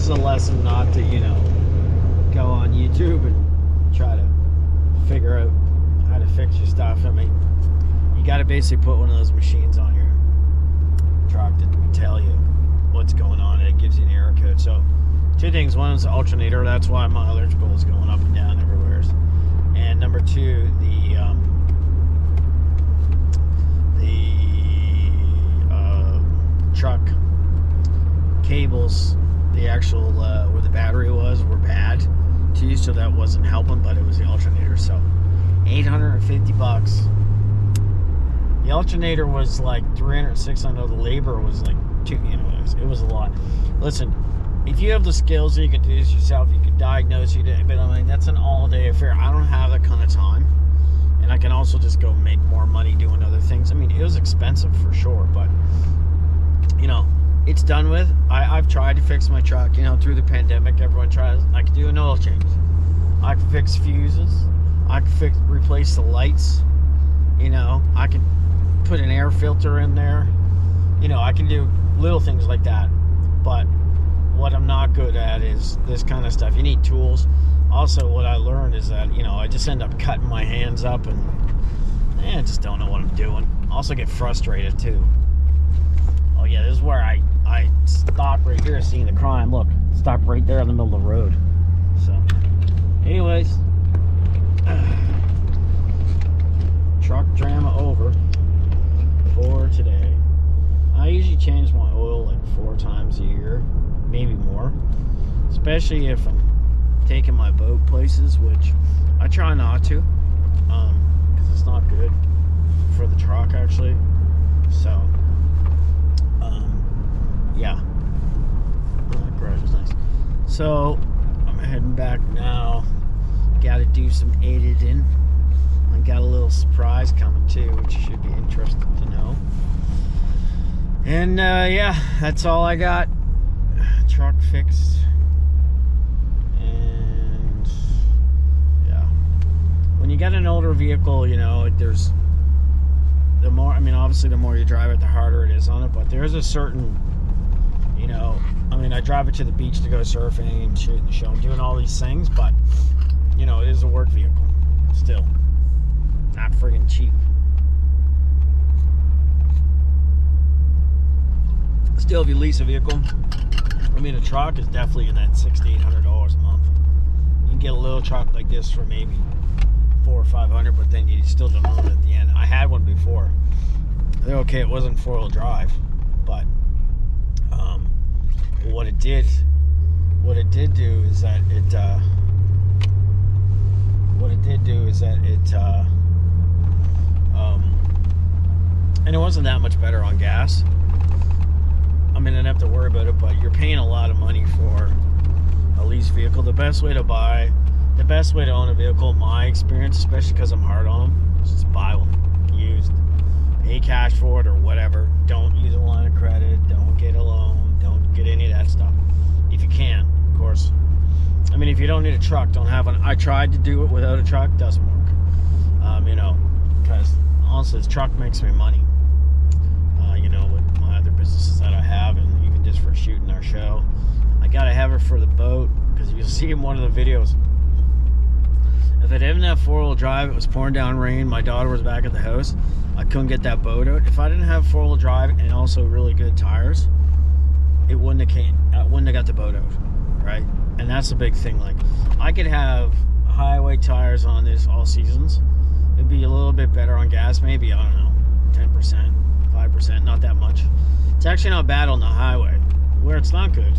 is a lesson not to, go on YouTube and try to figure out how to fix your stuff. I mean, you got to basically put one of those machines on your truck to tell you what's going on. It gives you an error code. So, two things. One is the alternator. That's why my electrical is going up and down everywhere. And number two, the truck cables, the actual where the battery was, were bad too, so that wasn't helping, but it was the alternator. So $850. The alternator was like $300, $600. The labor was like it was a lot. Listen, if you have the skills and you can do this yourself, you can diagnose it, but I mean, that's an all-day affair. I don't have that kind of time, and I can also just go make more money doing other things. I mean, it was expensive for sure, but it's done with. I've tried to fix my truck, through the pandemic. Everyone tries. I could do an oil change. I can fix fuses. I can replace the lights. I can put an air filter in there. I can do little things like that. But what I'm not good at is this kind of stuff. You need tools. Also, what I learned is that, I just end up cutting my hands up and I just don't know what I'm doing. Also get frustrated too. Oh yeah, this is where I stopped right here seeing the crime. Look, stopped right there in the middle of the road. So, anyways, truck drama over for today. I usually change my oil like 4 times a year, maybe more. Especially if I'm taking my boat places, which I try not to, because it's not good for the truck actually. So, yeah. That garage is nice. So, I'm heading back now. Got to do some editing. I got a little surprise coming too, which you should be interested to know. And yeah, that's all I got. Truck fixed. And yeah, when you get an older vehicle, there's the more, obviously the more you drive it, the harder it is on it, but there's a certain, I drive it to the beach to go surfing and shooting the show and doing all these things, but it is a work vehicle still. Not friggin' cheap. Still, if you lease a vehicle, a truck is definitely in that $600 to $800 a month. You can get a little truck like this for maybe $400 or $500, but then you still don't own it at the end. I had one before. They're okay, it wasn't 4-wheel drive, but what it did do is that and it wasn't that much better on gas. I didn't have to worry about it, but you're paying a lot of money for a lease vehicle. The best way to own a vehicle, in my experience, especially because I'm hard on them, is just buy one used. Pay cash for it or whatever. Don't use a line of credit. Don't get a loan. Don't get any of that stuff. If you can, of course. If you don't need a truck, don't have one. I tried to do it without a truck. Doesn't work. Because honestly, this truck makes me money. With my other businesses that I have, and even just for shooting our show. I gotta have it for the boat, because you'll see in one of the videos, if I didn't have 4-wheel drive, it was pouring down rain, my daughter was back at the house, I couldn't get that boat out. If I didn't have 4-wheel drive and also really good tires, I wouldn't have got the boat out, right? And that's the big thing. Like, I could have highway tires on this all seasons. It'd be a little bit better on gas, maybe, I don't know, 10%, 5%, not that much. It's actually not bad on the highway. Where it's not good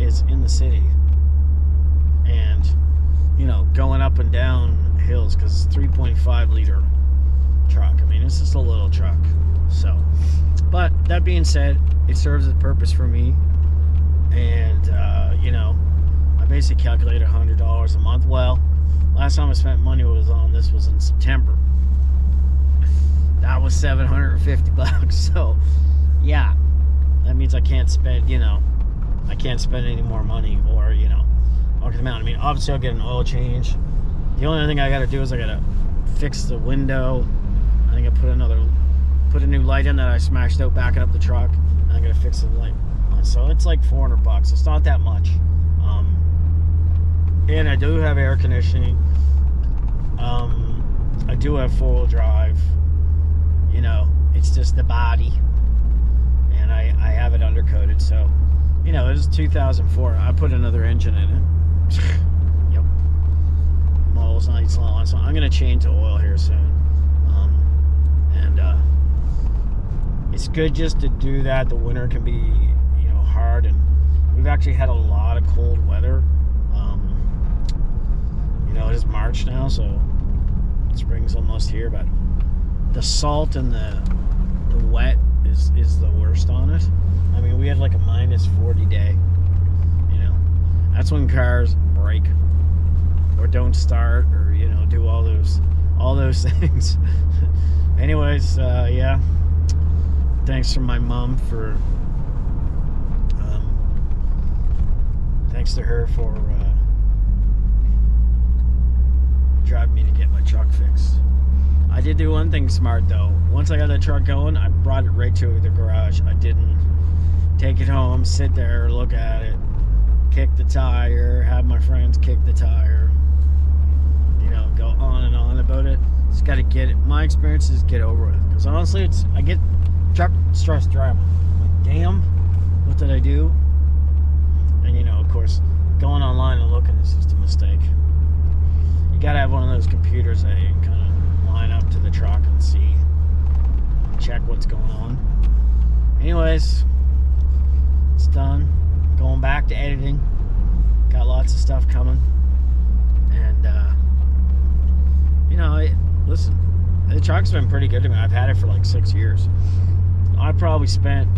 is in the city. And, going up and down hills, because it's 3.5 liter truck. It's just a little truck. So, but that being said, it serves a purpose for me. And, I basically calculated $100 a month. Well, last time I spent money on this was in September. That was $750. So, yeah, that means I can't spend, any more money, or, I'll come out. Obviously I'll get an oil change. The only thing I got to do is I got to fix the window. I think I put a new light in that I smashed out backing up the truck. I got to fix the light. So it's like $400. It's not that much. And I do have air conditioning. I do have four-wheel drive. You know, it's just the body, and I have it undercoated. So, you know, it was 2004. I put another engine in it. Yep. Oil's nice long, so I'm gonna change the oil here soon. It's good just to do that. The winter can be, you know, hard, and we've actually had a lot of cold weather. You know, it is March now, so spring's almost here, but the salt and the wet is the worst on it. I mean, we had like a -40 day. You know, that's when cars break or don't start, or, you know, do all those things. Anyways, yeah. Thanks to my mom for thanks to her for driving me to get my truck fixed. I did do one thing smart though. Once I got the truck going, I brought it right to the garage. I didn't take it home, sit there, look at it, kick the tire, have my friends kick the tire, you know, go on and on about it. Just got to get it. My experience is get over it. Because honestly, I get truck stress driving. I'm like, damn, what did I do? And, you know, of course, going online and looking is just a mistake. You got to have one of those computers that you can kind of line up to the truck and see, check what's going on. Anyways, it's done. Going back to editing. Got lots of stuff coming. And, you know, listen, the truck's been pretty good to me. I've had it for like 6 years. I probably spent,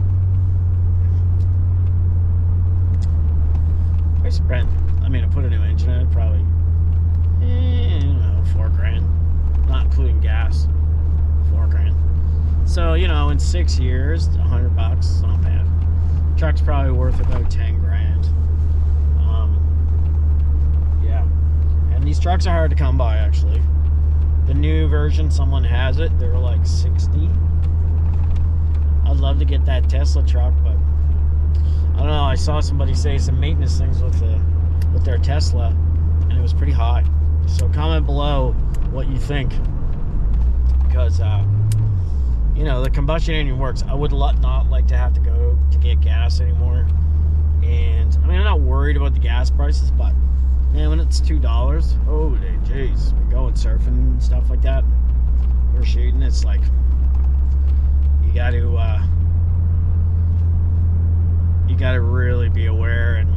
I mean, I put a new engine in it, probably, I don't know, $4,000, not including gas, $4,000. So, you know, in 6 years, $100, it's not bad. Truck's probably worth about $10,000. Yeah, and these trucks are hard to come by, actually. The new version, someone has it, they're like $60. I'd love to get that Tesla truck, but I don't know. I saw somebody say some maintenance things with their Tesla, and it was pretty high. So comment below what you think, because you know, the combustion engine works. I would not like to have to go to get gas anymore. And I mean, I'm not worried about the gas prices, but man, when it's $2, oh jeez, we're going surfing and stuff like that. We're shooting. It's like you got to really be aware, and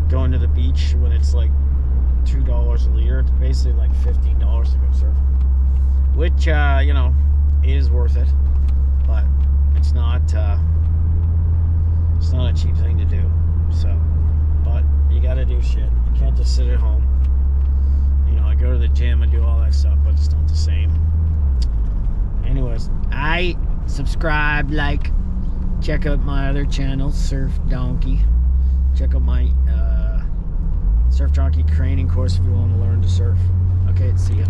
going to the beach when it's like $2 a liter, it's basically like $15 to go surfing, which you know, is worth it, but it's not a cheap thing to do. So, but you got to do shit. You can't just sit at home. You know, I go to the gym and do all that stuff, but it's not the same. Anyways, I subscribe, like, check out my other channel, Surf Donkey. Check out my Surf Donkey training course if you want to learn to surf. Okay, see ya.